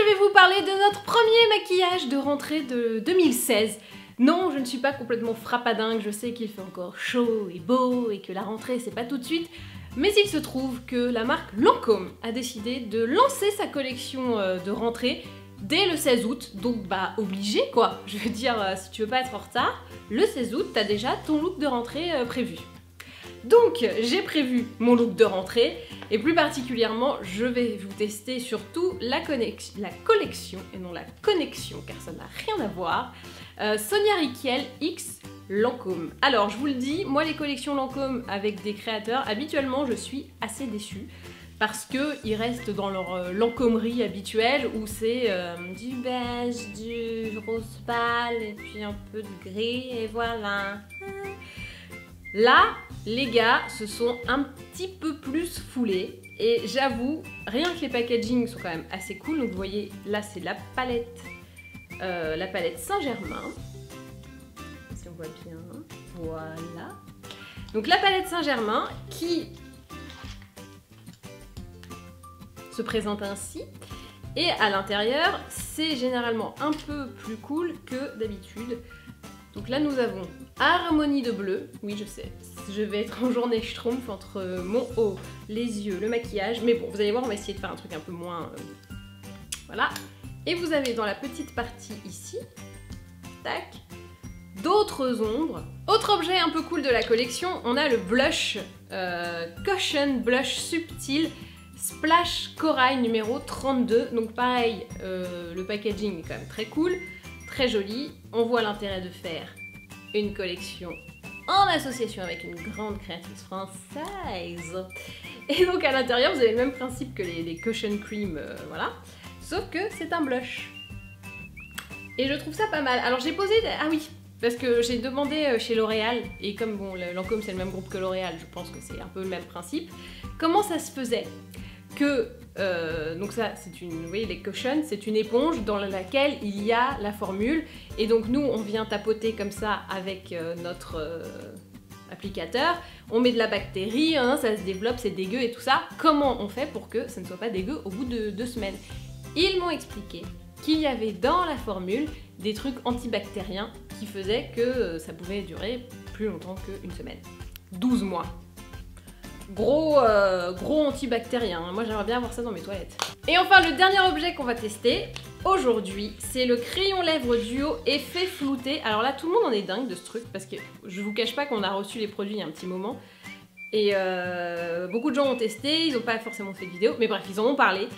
je vais vous parler de notre premier maquillage de rentrée de 2016. Non, je ne suis pas complètement frappadingue, je sais qu'il fait encore chaud et beau et que la rentrée c'est pas tout de suite, mais il se trouve que la marque Lancôme a décidé de lancer sa collection de rentrée dès le 16 août, donc bah obligé quoi. Je veux dire, si tu veux pas être en retard, le 16 août t'as déjà ton look de rentrée prévu. Donc j'ai prévu mon look de rentrée et plus particulièrement je vais vous tester surtout la collection et non la connexion car ça n'a rien à voir. Sonia Rykiel X Lancôme. Alors je vous le dis, moi les collections Lancôme avec des créateurs, habituellement je suis assez déçue parce qu'ils restent dans leur Lancômerie habituelle où c'est du beige, du rose pâle et puis un peu de gris et voilà. Là, les gars se sont un petit peu plus foulés et j'avoue, rien que les packaging sont quand même assez cool. Donc vous voyez, là c'est la palette Saint-Germain. Si on voit bien, voilà. Donc la palette Saint-Germain qui se présente ainsi. Et à l'intérieur, c'est généralement un peu plus cool que d'habitude. Donc là nous avons harmonie de bleu, oui je sais, je vais être en journée schtroumpf entre mon haut, les yeux, le maquillage, mais bon vous allez voir on va essayer de faire un truc un peu moins... voilà. Et vous avez dans la petite partie ici, tac, d'autres ombres. Autre objet un peu cool de la collection, on a le blush Caution Blush Subtil Splash Corail numéro 32, donc pareil, le packaging est quand même très cool. Très joli, on voit l'intérêt de faire une collection en association avec une grande créatrice française. Et donc à l'intérieur vous avez le même principe que les Cushion Cream, voilà, sauf que c'est un blush. Et je trouve ça pas mal. Alors j'ai posé, ah oui, parce que j'ai demandé chez L'Oréal, et comme bon, Lancôme c'est le même groupe que L'Oréal, je pense que c'est un peu le même principe, comment ça se faisait que donc ça c'est une, vous voyez les cushions, c'est une éponge dans laquelle il y a la formule et donc nous on vient tapoter comme ça avec notre applicateur, on met de la bactérie, hein, ça se développe, c'est dégueu et tout ça. Comment on fait pour que ça ne soit pas dégueu au bout de 2 semaines? Ils m'ont expliqué qu'il y avait dans la formule des trucs antibactériens qui faisaient que ça pouvait durer plus longtemps qu'une semaine. 12 mois. Gros antibactérien, moi j'aimerais bien avoir ça dans mes toilettes. Et enfin le dernier objet qu'on va tester aujourd'hui, c'est le crayon lèvres duo effet flouté. Alors là tout le monde en est dingue de ce truc parce que je vous cache pas qu'on a reçu les produits il y a un petit moment. Et beaucoup de gens ont testé, ils n'ont pas forcément fait de vidéo, mais bref ils en ont parlé.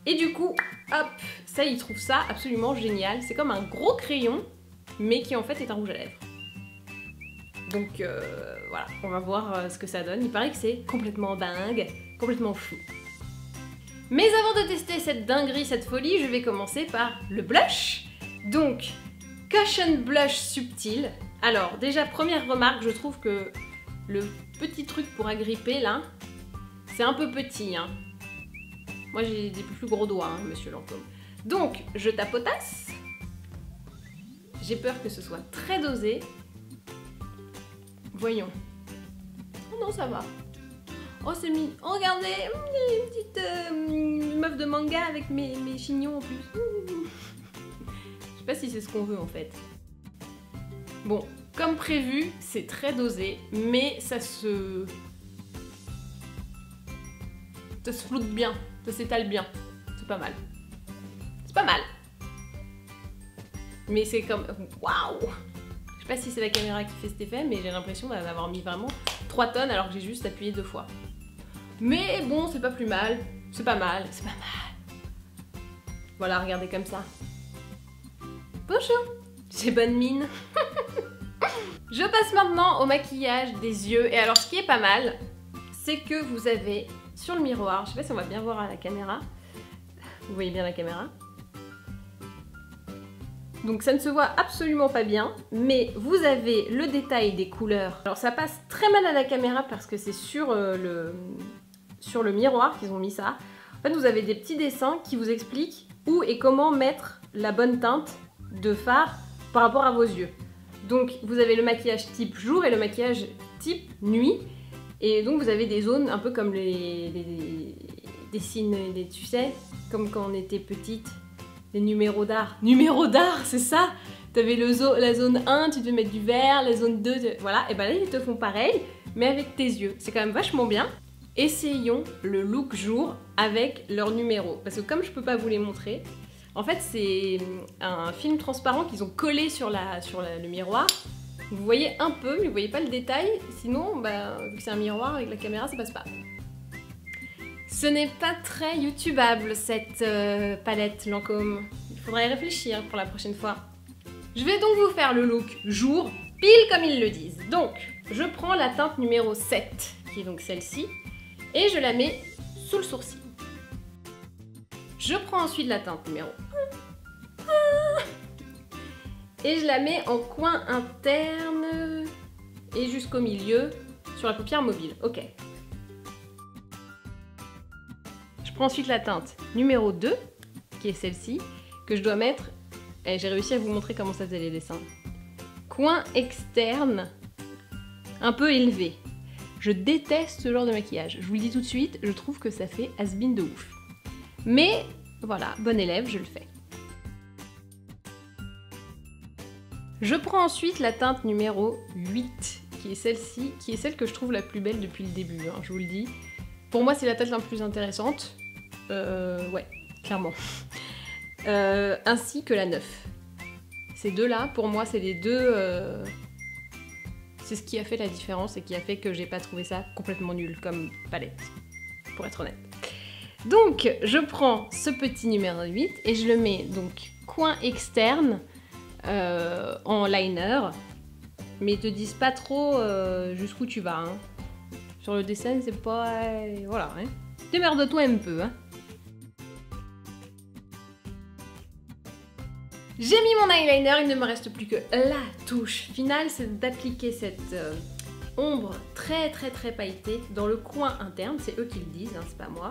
Et du coup, hop, ça ils trouvent ça absolument génial. C'est comme un gros crayon, mais qui en fait est un rouge à lèvres. Donc voilà, on va voir ce que ça donne. Il paraît que c'est complètement dingue, complètement fou. Mais avant de tester cette dinguerie, cette folie, je vais commencer par le blush. Donc, Caution Blush Subtil. Alors déjà, première remarque, je trouve que le petit truc pour agripper là, c'est un peu petit. Hein. Moi j'ai des plus gros doigts, hein, monsieur Lancôme. Donc, je tapotasse. J'ai peur que ce soit très dosé. Voyons. Oh non, ça va. Oh, c'est mis. Oh, regardez, une petite meuf de manga avec mes chignons en plus. Je sais pas si c'est ce qu'on veut en fait. Bon, comme prévu, c'est très dosé, mais ça se floute bien, ça s'étale bien. C'est pas mal. C'est pas mal. Mais c'est comme... Waouh! Je sais pas si c'est la caméra qui fait cet effet, mais j'ai l'impression d'avoir mis vraiment 3 tonnes alors que j'ai juste appuyé 2 fois. Mais bon, c'est pas plus mal. C'est pas mal, c'est pas mal. Voilà, regardez comme ça. Bonjour, j'ai bonne mine. Je passe maintenant au maquillage des yeux. Et alors, ce qui est pas mal, c'est que vous avez sur le miroir, je sais pas si on va bien voir à la caméra. Vous voyez bien la caméra? Donc ça ne se voit absolument pas bien, mais vous avez le détail des couleurs. Alors ça passe très mal à la caméra parce que c'est sur le miroir qu'ils ont mis ça. En fait vous avez des petits dessins qui vous expliquent où et comment mettre la bonne teinte de fard par rapport à vos yeux. Donc vous avez le maquillage type jour et le maquillage type nuit. Et donc vous avez des zones un peu comme les signes, tu sais, comme quand on était petite. les numéros d'art. Numéros d'art, c'est ça? T'avais la zone 1, tu devais mettre du vert, la zone 2, voilà. Et ben là, ils te font pareil, mais avec tes yeux. C'est quand même vachement bien. Essayons le look jour avec leurs numéros. Parce que comme je peux pas vous les montrer, en fait, c'est un film transparent qu'ils ont collé sur le miroir. Vous voyez un peu, mais vous voyez pas le détail. Sinon, bah, vu que c'est un miroir avec la caméra, ça passe pas. Ce n'est pas très youtubable cette palette Lancôme. Il faudrait y réfléchir pour la prochaine fois. Je vais donc vous faire le look jour, pile comme ils le disent. Donc, je prends la teinte numéro 7, qui est donc celle-ci, et je la mets sous le sourcil. Je prends ensuite la teinte numéro 1, et je la mets en coin interne et jusqu'au milieu sur la paupière mobile. Ok. Je prends ensuite la teinte numéro 2, qui est celle-ci, que je dois mettre, et j'ai réussi à vous montrer comment ça faisait les dessins. Coin externe, un peu élevé. Je déteste ce genre de maquillage. Je vous le dis tout de suite, je trouve que ça fait has-been de ouf. Mais voilà, bon élève, je le fais. Je prends ensuite la teinte numéro 8, qui est celle-ci, qui est celle que je trouve la plus belle depuis le début, hein, je vous le dis. Pour moi, c'est la teinte la plus intéressante. Ouais, clairement. Ainsi que la 9. Ces deux-là, pour moi, c'est les deux... C'est ce qui a fait la différence et qui a fait que j'ai pas trouvé ça complètement nul comme palette, pour être honnête. Donc, je prends ce petit numéro 8 et je le mets donc coin externe en liner. Mais ils te disent pas trop jusqu'où tu vas. Hein. Sur le dessin, c'est pas... voilà, hein. Démerde-toi un peu, hein. J'ai mis mon eyeliner, il ne me reste plus que la touche finale, c'est d'appliquer cette ombre très pailletée dans le coin interne, c'est eux qui le disent, hein, c'est pas moi.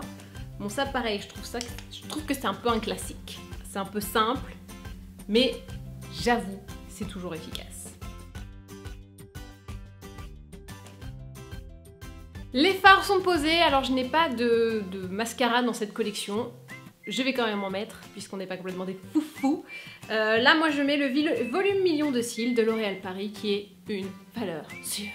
Bon ça pareil, je trouve que c'est un peu un classique, c'est un peu simple, mais j'avoue, c'est toujours efficace. Les fards sont posés, alors je n'ai pas de mascara dans cette collection. Je vais quand même en mettre, puisqu'on n'est pas complètement des foufous. Là, moi, je mets le volume million de cils de L'Oréal Paris, qui est une valeur sûre.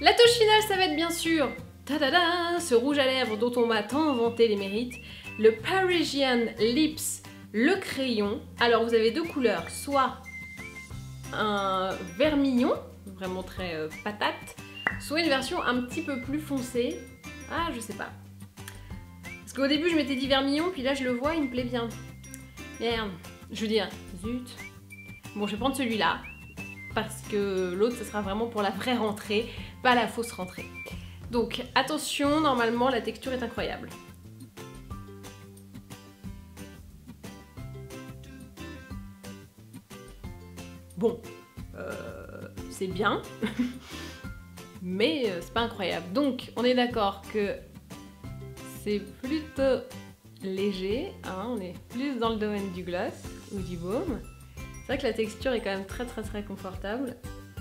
La touche finale, ça va être bien sûr, ta-da-da, ce rouge à lèvres dont on m'a tant vanté les mérites, le Parisian Lips, le crayon. Alors, vous avez deux couleurs, soit un vermillon, vraiment très patate, soit une version un petit peu plus foncée. Ah, je sais pas. Parce qu'au début, je m'étais dit vermillon, puis là, je le vois, il me plaît bien. Merde, je veux dire, zut. Bon, je vais prendre celui-là, parce que l'autre, ce sera vraiment pour la vraie rentrée, pas la fausse rentrée. Donc, attention, normalement, la texture est incroyable. Bon, c'est bien, mais c'est pas incroyable. Donc, on est d'accord que c'est plutôt léger, hein, on est plus dans le domaine du gloss ou du baume. C'est vrai que la texture est quand même très confortable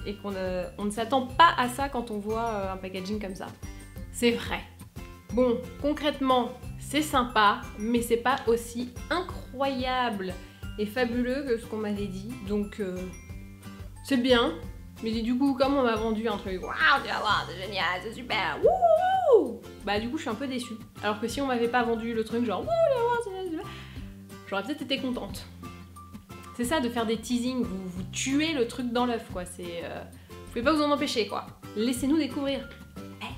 et qu'on ne s'attend pas à ça quand on voit un packaging comme ça. C'est vrai. Bon, concrètement, c'est sympa, mais c'est pas aussi incroyable et fabuleux que ce qu'on m'avait dit, donc c'est bien. Mais du coup, comme on m'a vendu un truc, waouh, tu vas voir, c'est génial, c'est super, wouhou, bah du coup, je suis un peu déçue. Alors que si on m'avait pas vendu le truc genre, wouh, tu vas voir, c'est génial, j'aurais peut-être été contente. C'est ça de faire des teasings, vous tuez le truc dans l'œuf, quoi. C'est, vous pouvez pas vous en empêcher, quoi. Laissez-nous découvrir. Merde.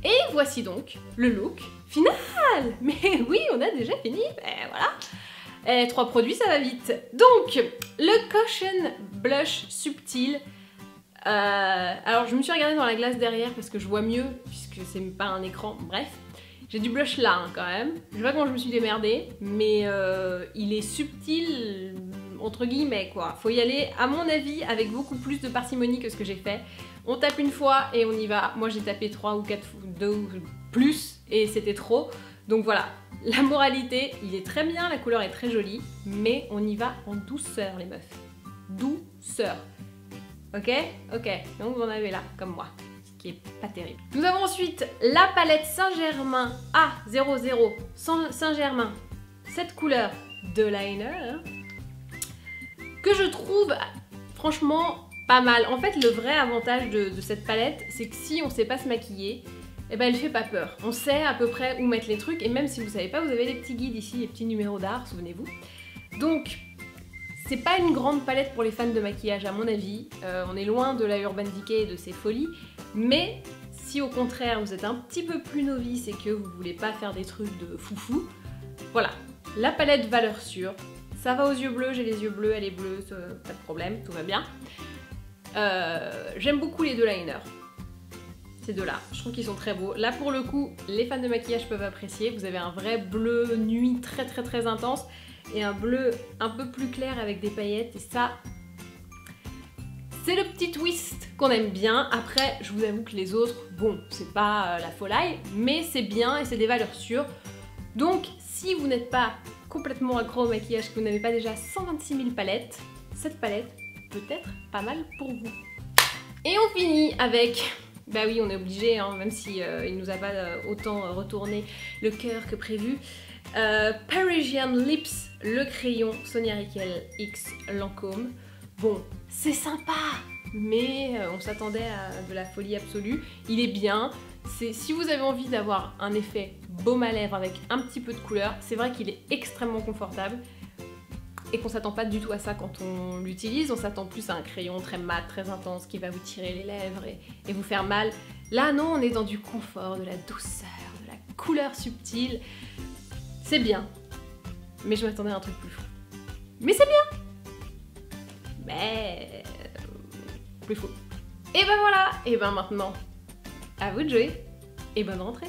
Et voici donc le look final. Mais oui, on a déjà fini. Ben voilà. 3 produits, ça va vite. Donc, le Caution Blush Subtil. Alors, je me suis regardée dans la glace derrière parce que je vois mieux, puisque c'est pas un écran. Bref, j'ai du blush là, hein, quand même. Je sais pas comment je me suis démerdée, mais il est subtil, entre guillemets, quoi. Faut y aller, à mon avis, avec beaucoup plus de parcimonie que ce que j'ai fait. On tape une fois et on y va. Moi, j'ai tapé 3 ou 4, 2 ou plus, et c'était trop. Donc voilà. La moralité, il est très bien, la couleur est très jolie, mais on y va en douceur, les meufs. Douceur. Ok? Ok. Donc vous en avez là, comme moi, ce qui est pas terrible. Nous avons ensuite la palette Saint-Germain A00. Saint-Germain cette couleur de liner que je trouve franchement pas mal. En fait, le vrai avantage de cette palette, c'est que si on sait pas se maquiller, eh ben elle fait pas peur. On sait à peu près où mettre les trucs, et même si vous savez pas, vous avez les petits guides ici, les petits numéros d'art, souvenez-vous. Donc, c'est pas une grande palette pour les fans de maquillage à mon avis. On est loin de la Urban Decay et de ses folies, mais si au contraire vous êtes un petit peu plus novice et que vous voulez pas faire des trucs de foufou, voilà, la palette valeur sûre. Ça va aux yeux bleus, j'ai les yeux bleus, elle est bleue, pas de problème, tout va bien. J'aime beaucoup les deux liners. Ces deux-là, je trouve qu'ils sont très beaux. Là pour le coup, les fans de maquillage peuvent apprécier. Vous avez un vrai bleu nuit très intense et un bleu un peu plus clair avec des paillettes. Et ça, c'est le petit twist qu'on aime bien. Après, je vous avoue que les autres, bon, c'est pas la folie, mais c'est bien et c'est des valeurs sûres. Donc, si vous n'êtes pas complètement accro au maquillage, que vous n'avez pas déjà 126 000 palettes, cette palette peut être pas mal pour vous. Et on finit avec... Bah oui, on est obligé, hein, même si il nous a pas autant retourné le cœur que prévu. Parisian Lips, le crayon Sonia Rykiel X Lancôme. Bon, c'est sympa, mais on s'attendait à de la folie absolue. Il est bien. Si vous avez envie d'avoir un effet baume à lèvres avec un petit peu de couleur, c'est vrai qu'il est extrêmement confortable. Et qu'on s'attend pas du tout à ça quand on l'utilise, on s'attend plus à un crayon très mat, très intense qui va vous tirer les lèvres et vous faire mal. Là non, on est dans du confort, de la douceur, de la couleur subtile. C'est bien, mais je m'attendais à un truc plus fou. Mais c'est bien, mais plus fou. Et ben voilà, et ben maintenant, à vous de jouer et bonne rentrée.